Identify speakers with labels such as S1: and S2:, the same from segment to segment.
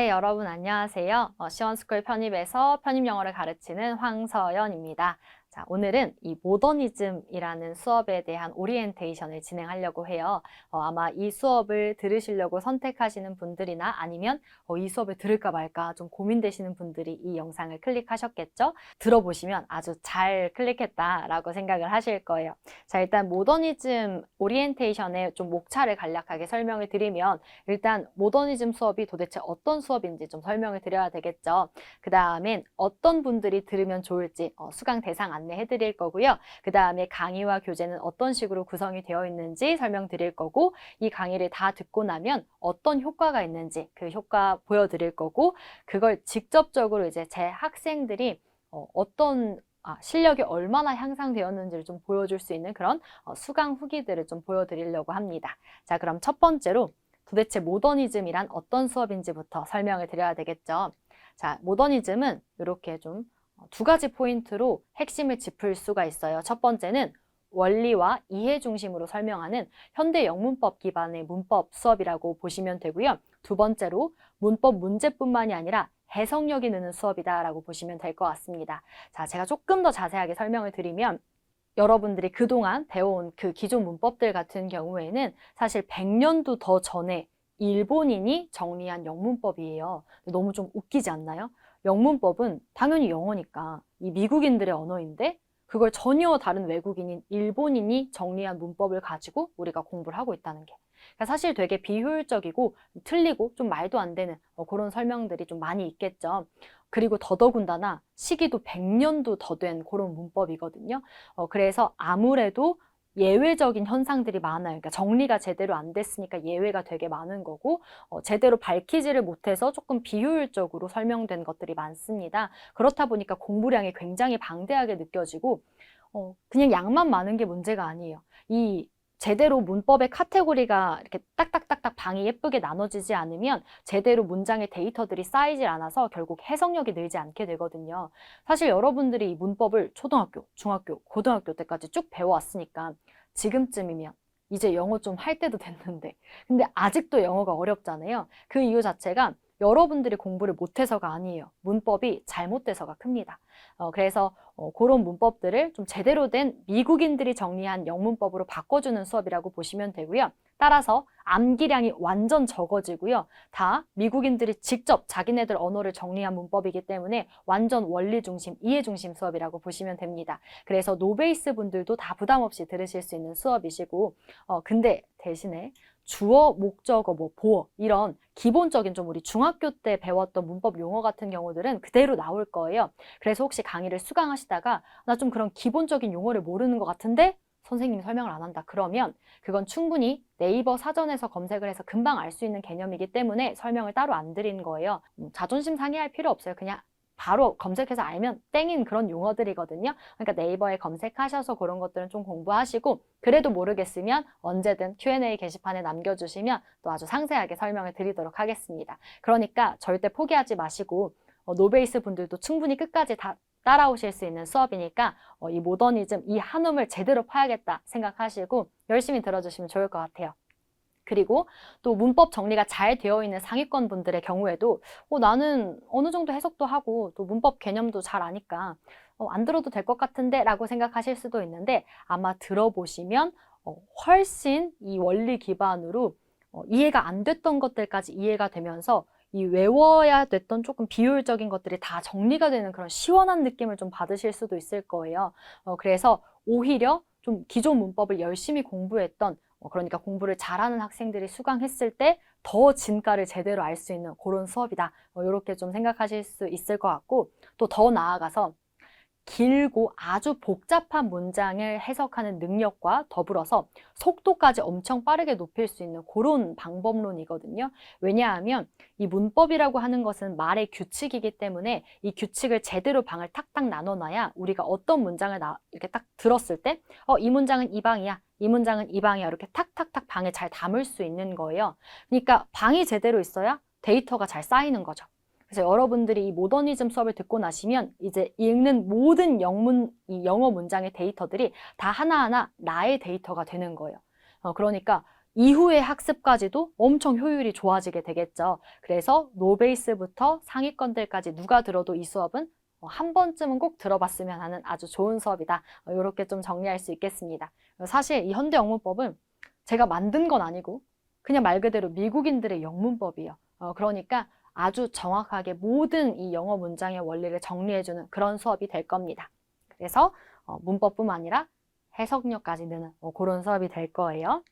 S1: 네, 여러분 안녕하세요. 시원스쿨 편입에서 편입 영어를 가르치는 황서연입니다. 자, 오늘은 이 모더니즘이라는 수업에 대한 오리엔테이션을 진행하려고 해요. 아마 이 수업을 들으시려고 선택하시는 분들이나 아니면 이 수업을 들을까 말까 좀 고민되시는 분들이 이 영상을 클릭하셨겠죠? 들어보시면 아주 잘 클릭했다라고 생각을 하실 거예요. 자, 일단 모더니즘 오리엔테이션의 좀 목차를 간략하게 설명을 드리면 일단 모더니즘 수업이 도대체 어떤 수업인지 좀 설명을 드려야 되겠죠. 그 다음엔 어떤 분들이 들으면 좋을지 수강 대상 안내해 드릴 거고요. 그 다음에 강의와 교재는 어떤 식으로 구성이 되어 있는지 설명드릴 거고, 이 강의를 다 듣고 나면 어떤 효과가 있는지 그 효과 보여드릴 거고, 그걸 직접적으로 이제 제 학생들이 어떤 실력이 얼마나 향상되었는지를 좀 보여줄 수 있는 그런 수강 후기들을 좀 보여드리려고 합니다. 자, 그럼 첫 번째로 도대체 모더니즘이란 어떤 수업인지부터 설명을 드려야 되겠죠. 자, 모더니즘은 이렇게 좀 두 가지 포인트로 핵심을 짚을 수가 있어요. 첫 번째는 원리와 이해 중심으로 설명하는 현대 영문법 기반의 문법 수업이라고 보시면 되고요. 두 번째로 문법 문제뿐만이 아니라 해석력이 느는 수업이다라고 보시면 될 것 같습니다. 자, 제가 조금 더 자세하게 설명을 드리면 여러분들이 그동안 배워온 그 기존 문법들 같은 경우에는 사실 100년도 더 전에 일본인이 정리한 영문법이에요. 너무 좀 웃기지 않나요? 영문법은 당연히 영어니까 이 미국인들의 언어인데 그걸 전혀 다른 외국인인 일본인이 정리한 문법을 가지고 우리가 공부를 하고 있다는 게. 그러니까 사실 되게 비효율적이고 틀리고 좀 말도 안 되는 그런 설명들이 좀 많이 있겠죠. 그리고 더더군다나 시기도 100년도 더 된 그런 문법이거든요. 그래서 아무래도 예외적인 현상들이 많아요. 그러니까 정리가 제대로 안 됐으니까 예외가 되게 많은 거고, 제대로 밝히지를 못해서 조금 비효율적으로 설명된 것들이 많습니다. 그렇다 보니까 공부량이 굉장히 방대하게 느껴지고, 그냥 양만 많은 게 문제가 아니에요. 이 제대로 문법의 카테고리가 이렇게 딱딱딱딱 방이 예쁘게 나눠지지 않으면 제대로 문장의 데이터들이 쌓이질 않아서 결국 해석력이 늘지 않게 되거든요. 사실 여러분들이 이 문법을 초등학교, 중학교, 고등학교 때까지 쭉 배워왔으니까 지금쯤이면 이제 영어 좀 할 때도 됐는데 근데 아직도 영어가 어렵잖아요. 그 이유 자체가 여러분들이 공부를 못해서가 아니에요. 문법이 잘못돼서가 큽니다. 그래서 그런 문법들을 좀 제대로 된 미국인들이 정리한 영문법으로 바꿔주는 수업이라고 보시면 되고요. 따라서 암기량이 완전 적어지고요. 다 미국인들이 직접 자기네들 언어를 정리한 문법이기 때문에 완전 원리 중심, 이해 중심 수업이라고 보시면 됩니다. 그래서 노베이스 분들도 다 부담 없이 들으실 수 있는 수업이시고, 근데 대신에 주어, 목적어, 뭐 보어 이런 기본적인 좀 우리 중학교 때 배웠던 문법 용어 같은 경우들은 그대로 나올 거예요. 그래서 혹시 강의를 수강하시다가 나 좀 그런 기본적인 용어를 모르는 것 같은데 선생님이 설명을 안 한다. 그러면 그건 충분히 네이버 사전에서 검색을 해서 금방 알 수 있는 개념이기 때문에 설명을 따로 안 드리는 거예요. 자존심 상해할 필요 없어요. 그냥 바로 검색해서 알면 땡인 그런 용어들이거든요. 그러니까 네이버에 검색하셔서 그런 것들은 좀 공부하시고 그래도 모르겠으면 언제든 Q&A 게시판에 남겨주시면 또 아주 상세하게 설명을 드리도록 하겠습니다. 그러니까 절대 포기하지 마시고 노베이스 분들도 충분히 끝까지 다 따라오실 수 있는 수업이니까 이 모더니즘, 이 한움을 제대로 파야겠다 생각하시고 열심히 들어주시면 좋을 것 같아요. 그리고 또 문법 정리가 잘 되어 있는 상위권 분들의 경우에도 나는 어느 정도 해석도 하고 또 문법 개념도 잘 아니까 안 들어도 될 것 같은데 라고 생각하실 수도 있는데 아마 들어보시면 훨씬 이 원리 기반으로 이해가 안 됐던 것들까지 이해가 되면서 이 외워야 됐던 조금 비효율적인 것들이 다 정리가 되는 그런 시원한 느낌을 좀 받으실 수도 있을 거예요. 그래서 오히려 좀 기존 문법을 열심히 공부했던 그러니까 공부를 잘하는 학생들이 수강했을 때 더 진가를 제대로 알 수 있는 그런 수업이다. 이렇게 좀 생각하실 수 있을 것 같고 또 더 나아가서 길고 아주 복잡한 문장을 해석하는 능력과 더불어서 속도까지 엄청 빠르게 높일 수 있는 그런 방법론이거든요. 왜냐하면 이 문법이라고 하는 것은 말의 규칙이기 때문에 이 규칙을 제대로 방을 탁탁 나눠놔야 우리가 어떤 문장을 이렇게 딱 들었을 때 이 문장은 이 방이야. 이 문장은 이 방이야. 이렇게 탁탁탁 방에 잘 담을 수 있는 거예요. 그러니까 방이 제대로 있어야 데이터가 잘 쌓이는 거죠. 그래서 여러분들이 이 모더니즘 수업을 듣고 나시면 이제 읽는 모든 이 영어 문장의 데이터들이 다 하나하나 나의 데이터가 되는 거예요. 그러니까 이후의 학습까지도 엄청 효율이 좋아지게 되겠죠. 그래서 노베이스부터 상위권들까지 누가 들어도 이 수업은 한 번쯤은 꼭 들어봤으면 하는 아주 좋은 수업이다. 이렇게 좀 정리할 수 있겠습니다. 사실 이 현대 영문법은 제가 만든 건 아니고 그냥 말 그대로 미국인들의 영문법이에요. 그러니까 아주 정확하게 모든 이 영어 문장의 원리를 정리해주는 그런 수업이 될 겁니다. 그래서 문법뿐만 아니라 해석력까지 느는 그런 수업이 될 거예요.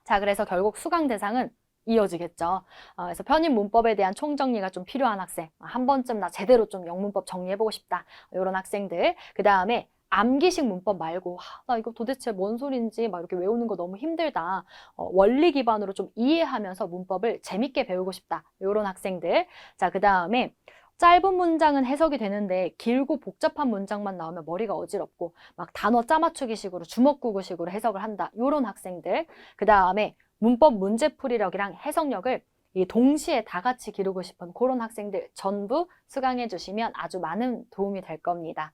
S1: 자, 그래서 결국 수강 대상은 이어지겠죠. 그래서 편입 문법에 대한 총정리가 좀 필요한 학생, 한 번쯤 나 제대로 좀 영문법 정리해보고 싶다, 이런 학생들. 그 다음에 암기식 문법 말고 나 이거 도대체 뭔 소린지 막 이렇게 외우는 거 너무 힘들다, 원리 기반으로 좀 이해하면서 문법을 재밌게 배우고 싶다, 이런 학생들. 자, 그 다음에 짧은 문장은 해석이 되는데 길고 복잡한 문장만 나오면 머리가 어지럽고 막 단어 짜맞추기식으로 주먹구구식으로 해석을 한다, 이런 학생들. 그 다음에 문법 문제풀이력이랑 해석력을 동시에 다 같이 기르고 싶은 그런 학생들 전부 수강해 주시면 아주 많은 도움이 될 겁니다.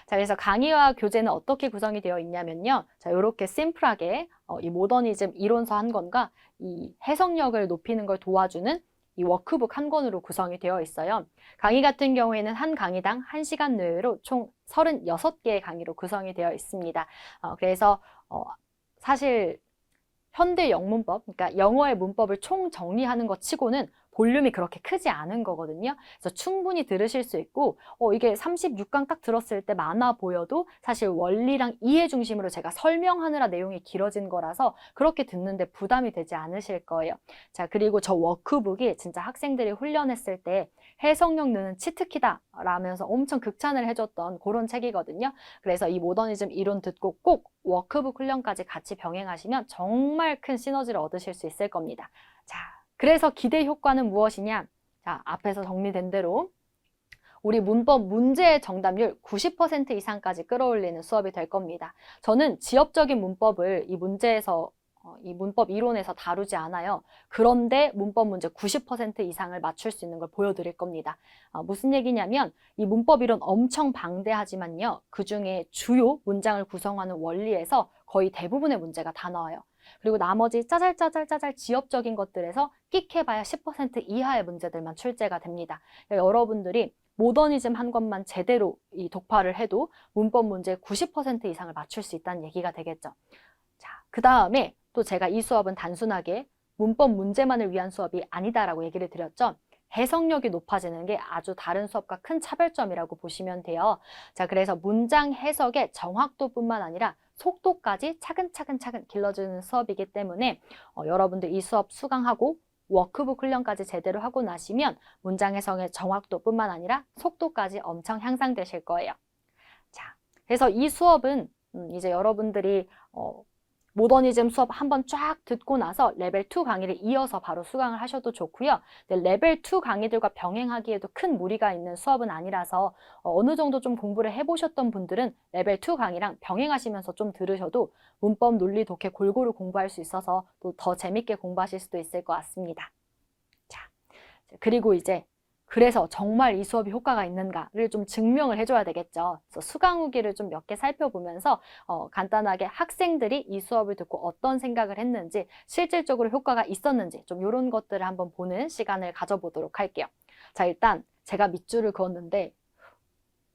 S1: 자, 그래서 강의와 교재는 어떻게 구성이 되어 있냐면요. 자, 이렇게 심플하게 이 모더니즘 이론서 한 권과 이 해석력을 높이는 걸 도와주는 이 워크북 한 권으로 구성이 되어 있어요. 강의 같은 경우에는 한 강의당 1시간 내외로 총 36개의 강의로 구성이 되어 있습니다. 그래서 사실 현대 영문법, 그러니까 영어의 문법을 총 정리하는 것 치고는 볼륨이 그렇게 크지 않은 거거든요. 그래서 충분히 들으실 수 있고 이게 36강 딱 들었을 때 많아 보여도 사실 원리랑 이해 중심으로 제가 설명하느라 내용이 길어진 거라서 그렇게 듣는데 부담이 되지 않으실 거예요. 자, 그리고 저 워크북이 진짜 학생들이 훈련했을 때 해석력 느는 치트키다 라면서 엄청 극찬을 해줬던 그런 책이거든요. 그래서 이 모더니즘 이론 듣고 꼭 워크북 훈련까지 같이 병행하시면 정말 큰 시너지를 얻으실 수 있을 겁니다. 자, 그래서 기대 효과는 무엇이냐? 자, 앞에서 정리된 대로 우리 문법 문제의 정답률 90% 이상까지 끌어올리는 수업이 될 겁니다. 저는 지엽적인 문법을 이 문제에서 이 문법 이론에서 다루지 않아요. 그런데 문법 문제 90% 이상을 맞출 수 있는 걸 보여드릴 겁니다. 무슨 얘기냐면 이 문법 이론 엄청 방대하지만요. 그중에 주요 문장을 구성하는 원리에서 거의 대부분의 문제가 다 나와요. 그리고 나머지 짜잘짜잘짜잘 지엽적인 것들에서 끽해봐야 10% 이하의 문제들만 출제가 됩니다. 그러니까 여러분들이 모더니즘 한 것만 제대로 이 독파를 해도 문법 문제 90% 이상을 맞출 수 있다는 얘기가 되겠죠. 자, 그 다음에 또 제가 이 수업은 단순하게 문법 문제만을 위한 수업이 아니다라고 얘기를 드렸죠. 해석력이 높아지는 게 아주 다른 수업과 큰 차별점이라고 보시면 돼요. 자, 그래서 문장 해석의 정확도뿐만 아니라 속도까지 차근차근 길러주는 수업이기 때문에 여러분들 이 수업 수강하고 워크북 훈련까지 제대로 하고 나시면 문장 해석의 정확도뿐만 아니라 속도까지 엄청 향상되실 거예요. 자, 그래서 이 수업은 이제 여러분들이 모더니즘 수업 한번 쫙 듣고 나서 레벨 2 강의를 이어서 바로 수강을 하셔도 좋고요. 레벨 2 강의들과 병행하기에도 큰 무리가 있는 수업은 아니라서 어느 정도 좀 공부를 해보셨던 분들은 레벨 2 강의랑 병행하시면서 좀 들으셔도 문법, 논리, 독해 골고루 공부할 수 있어서 또 더 재밌게 공부하실 수도 있을 것 같습니다. 자, 그리고 이제 그래서 정말 이 수업이 효과가 있는가를 좀 증명을 해줘야 되겠죠. 그래서 수강 후기를 좀 몇 개 살펴보면서 간단하게 학생들이 이 수업을 듣고 어떤 생각을 했는지, 실질적으로 효과가 있었는지 좀 이런 것들을 한번 보는 시간을 가져보도록 할게요. 자, 일단 제가 밑줄을 그었는데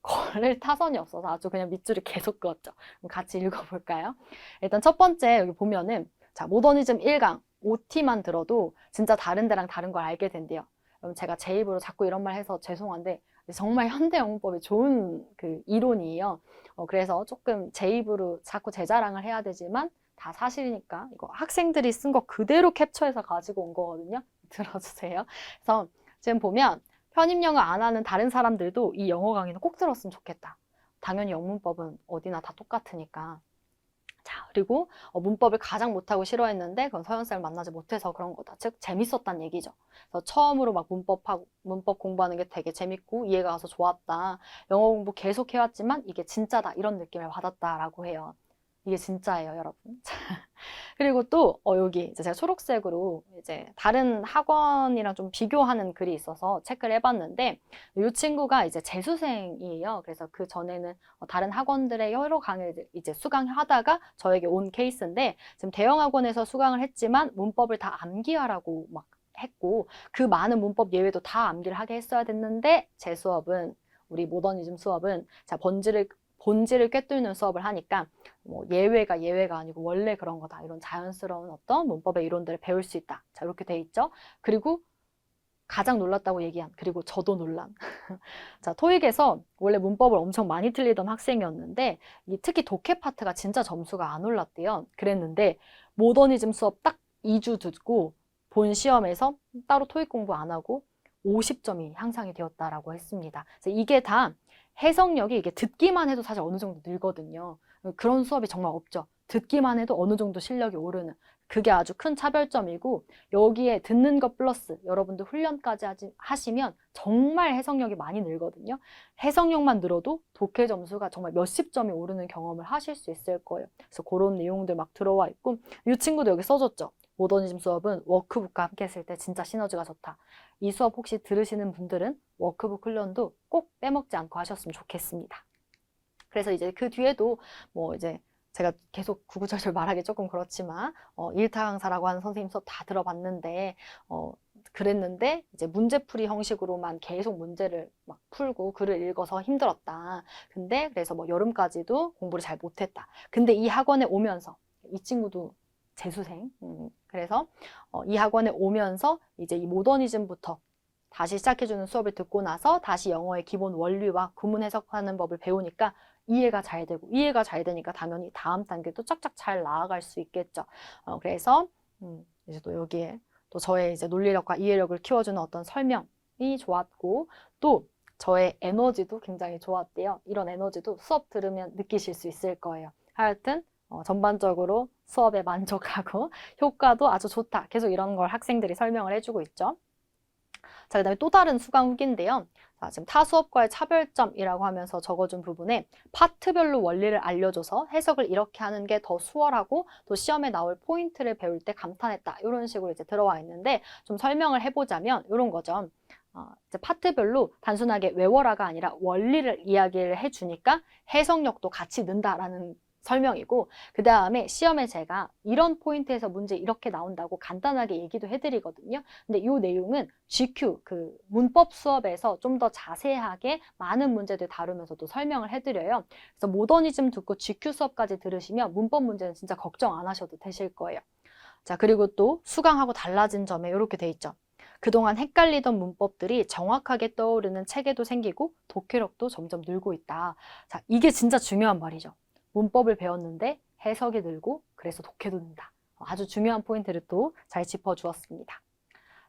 S1: 걸을 타선이 없어서 아주 그냥 밑줄을 계속 그었죠. 그럼 같이 읽어볼까요? 일단 첫 번째 여기 보면은 자, 모더니즘 1강 OT만 들어도 진짜 다른 데랑 다른 걸 알게 된대요. 그럼 제가 제 입으로 자꾸 이런 말 해서 죄송한데 정말 현대 영문법이 좋은 그 이론이에요. 그래서 조금 제 입으로 자꾸 제 자랑을 해야 되지만 다 사실이니까 이거 학생들이 쓴 거 그대로 캡처해서 가지고 온 거거든요. 들어주세요. 그래서 지금 보면 편입 영어 안 하는 다른 사람들도 이 영어 강의는 꼭 들었으면 좋겠다. 당연히 영문법은 어디나 다 똑같으니까. 자, 그리고 문법을 가장 못하고 싫어했는데 그건 서연쌤을 만나지 못해서 그런 거다. 즉 재밌었다는 얘기죠. 그래서 처음으로 막 문법 공부하는 게 되게 재밌고 이해가 가서 좋았다. 영어 공부 계속 해왔지만 이게 진짜다. 이런 느낌을 받았다라고 해요. 이게 진짜예요, 여러분. 그리고 또 여기 이제 제가 초록색으로 이제 다른 학원이랑 좀 비교하는 글이 있어서 체크를 해봤는데 이 친구가 이제 재수생이에요. 그래서 그 전에는 다른 학원들의 여러 강의를 이제 수강하다가 저에게 온 케이스인데 지금 대형 학원에서 수강을 했지만 문법을 다 암기하라고 막 했고 그 많은 문법 예외도 다 암기를 하게 했어야 됐는데 제 수업은 우리 모더니즘 수업은 자 본질을 꿰뚫는 수업을 하니까 뭐 예외가 아니고 원래 그런 거다. 이런 자연스러운 어떤 문법의 이론들을 배울 수 있다. 자, 이렇게 돼 있죠. 그리고 가장 놀랐다고 얘기한, 그리고 저도 놀란. 자, 토익에서 원래 문법을 엄청 많이 틀리던 학생이었는데 특히 독해 파트가 진짜 점수가 안 올랐대요. 그랬는데 모더니즘 수업 딱 2주 듣고 본 시험에서 따로 토익 공부 안 하고 50점이 향상이 되었다라고 했습니다. 그래서 이게 다 해석력이 이게 듣기만 해도 사실 어느 정도 늘거든요. 그런 수업이 정말 없죠. 듣기만 해도 어느 정도 실력이 오르는 그게 아주 큰 차별점이고 여기에 듣는 것 플러스 여러분들 훈련까지 하시면 정말 해석력이 많이 늘거든요. 해석력만 늘어도 독해 점수가 정말 몇십 점이 오르는 경험을 하실 수 있을 거예요. 그래서 그런 내용들 막 들어와 있고 이 친구도 여기 써줬죠. 모더니즘 수업은 워크북과 함께 했을 때 진짜 시너지가 좋다. 이 수업 혹시 들으시는 분들은 워크북 훈련도 꼭 빼먹지 않고 하셨으면 좋겠습니다. 그래서 이제 그 뒤에도 뭐 이제 제가 계속 구구절절 말하기 조금 그렇지만 일타 강사라고 하는 선생님 수업 다 들어봤는데 그랬는데 이제 문제풀이 형식으로만 계속 문제를 막 풀고 글을 읽어서 힘들었다. 근데 그래서 뭐 여름까지도 공부를 잘 못했다. 근데 이 학원에 오면서 이 친구도 재수생. 그래서 이 학원에 오면서 이제 이 모더니즘부터 다시 시작해주는 수업을 듣고 나서 다시 영어의 기본 원리와 구문 해석하는 법을 배우니까 이해가 잘 되고 이해가 잘 되니까 당연히 다음 단계도 쫙쫙 잘 나아갈 수 있겠죠. 그래서 이제 또 여기에 또 저의 이제 논리력과 이해력을 키워주는 어떤 설명이 좋았고 또 저의 에너지도 굉장히 좋았대요. 이런 에너지도 수업 들으면 느끼실 수 있을 거예요. 하여튼 전반적으로 수업에 만족하고 효과도 아주 좋다. 계속 이런 걸 학생들이 설명을 해주고 있죠. 자, 그다음에 또 다른 수강 후기인데요. 자, 지금 타 수업과의 차별점이라고 하면서 적어준 부분에 파트별로 원리를 알려줘서 해석을 이렇게 하는 게 더 수월하고 또 시험에 나올 포인트를 배울 때 감탄했다. 이런 식으로 이제 들어와 있는데 좀 설명을 해보자면 이런 거죠. 이제 파트별로 단순하게 외워라가 아니라 원리를 이야기를 해주니까 해석력도 같이 는다라는 설명이고 그 다음에 시험에 제가 이런 포인트에서 문제 이렇게 나온다고 간단하게 얘기도 해드리거든요. 근데 이 내용은 GQ, 그 문법 수업에서 좀 더 자세하게 많은 문제들 다루면서도 설명을 해드려요. 그래서 모더니즘 듣고 GQ 수업까지 들으시면 문법 문제는 진짜 걱정 안 하셔도 되실 거예요. 자, 그리고 또 수강하고 달라진 점에 이렇게 돼 있죠. 그동안 헷갈리던 문법들이 정확하게 떠오르는 체계도 생기고 독해력도 점점 늘고 있다. 자, 이게 진짜 중요한 말이죠. 문법을 배웠는데 해석이 늘고 그래서 독해도 는다. 아주 중요한 포인트를 또 잘 짚어주었습니다.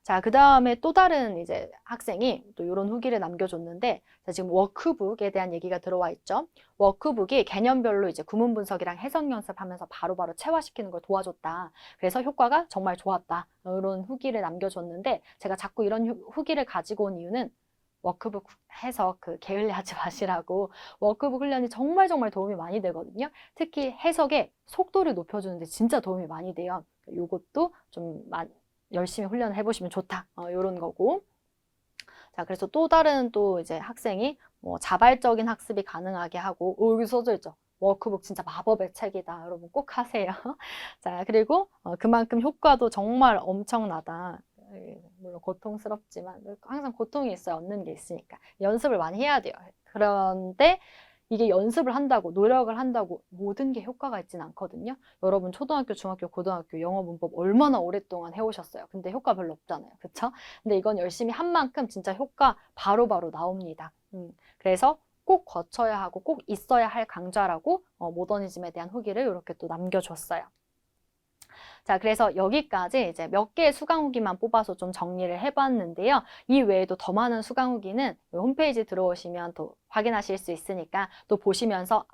S1: 자, 그 다음에 또 다른 이제 학생이 또 이런 후기를 남겨줬는데, 자, 지금 워크북에 대한 얘기가 들어와 있죠. 워크북이 개념별로 이제 구문 분석이랑 해석 연습하면서 바로바로 체화시키는 걸 도와줬다. 그래서 효과가 정말 좋았다. 이런 후기를 남겨줬는데, 제가 자꾸 이런 후기를 가지고 온 이유는 워크북 해석 게을리하지 마시라고 워크북 훈련이 정말 도움이 많이 되거든요. 특히 해석의 속도를 높여주는데 진짜 도움이 많이 돼요. 이것도 좀 열심히 훈련을 해보시면 좋다. 이런 거고. 자, 그래서 또 다른 또 이제 학생이 뭐 자발적인 학습이 가능하게 하고, 여기 써져 있죠. 워크북 진짜 마법의 책이다. 여러분 꼭 하세요. 자, 그리고 그만큼 효과도 정말 엄청나다. 물론 고통스럽지만 항상 고통이 있어야 얻는 게 있으니까 연습을 많이 해야 돼요. 그런데 이게 연습을 한다고 노력을 한다고 모든 게 효과가 있진 않거든요. 여러분 초등학교, 중학교, 고등학교 영어 문법 얼마나 오랫동안 해오셨어요. 근데 효과 별로 없잖아요. 그쵸? 근데 이건 열심히 한 만큼 진짜 효과 바로바로 나옵니다. 그래서 꼭 거쳐야 하고 꼭 있어야 할 강좌라고 모더니즘에 대한 후기를 이렇게 또 남겨줬어요. 자, 그래서 여기까지 이제 몇 개의 수강 후기만 뽑아서 좀 정리를 해봤는데요. 이 외에도 더 많은 수강 후기는 홈페이지 들어오시면 또 확인하실 수 있으니까 또 보시면서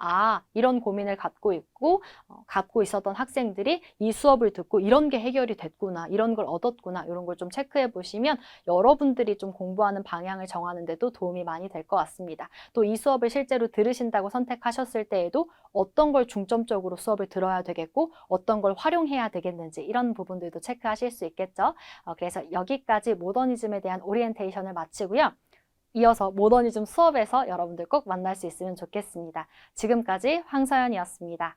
S1: 이런 고민을 갖고 있고 갖고 있었던 학생들이 이 수업을 듣고 이런 게 해결이 됐구나, 이런 걸 얻었구나, 이런 걸 좀 체크해 보시면 여러분들이 좀 공부하는 방향을 정하는 데도 도움이 많이 될 것 같습니다. 또 이 수업을 실제로 들으신다고 선택하셨을 때에도 어떤 걸 중점적으로 수업을 들어야 되겠고 어떤 걸 활용해야 되겠는지 이런 부분들도 체크하실 수 있겠죠. 그래서 여기까지 모더니즘에 대한 오리엔테이션을 마치고요. 이어서 모더니즘 수업에서 여러분들 꼭 만날 수 있으면 좋겠습니다. 지금까지 황서연이었습니다.